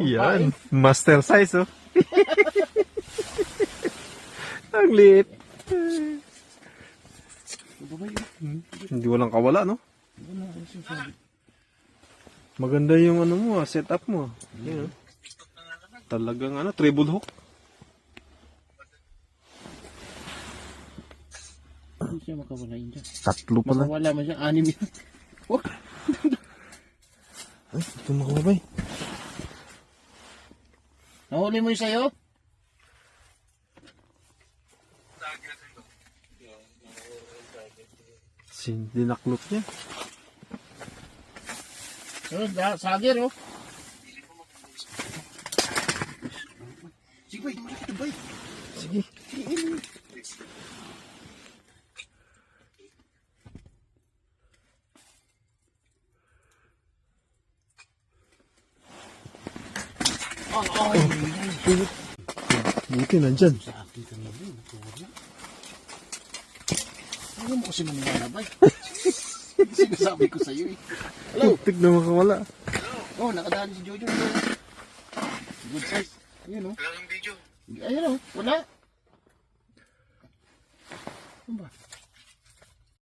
Yan. Master size, oh. Ang liit. Hindi walang kawala, no? Maganda yung ano mo, setup mo. Yan, oh. Talagang ano, treble hook. Hindi siya makawala yun dyan. Tatlo pala. Makawala man siya, 6 yan. Wag. Ay, ito makababay. Nahuli mo yung sayo? Dinaklot niya. Sagir, oh. Sige, bay. Tumalik ito, bay. Sige. Buti nandyan. Sa akin kanina, ayaw mo kasi maniwala, bay. Sinasabi ko sa'yo, eh. Hello? Tignan mo kawala. Oh, nakadali si Jojo. Good size. Ayun, oh. Wala yung video. Ayun, oh. Wala. Ano ba?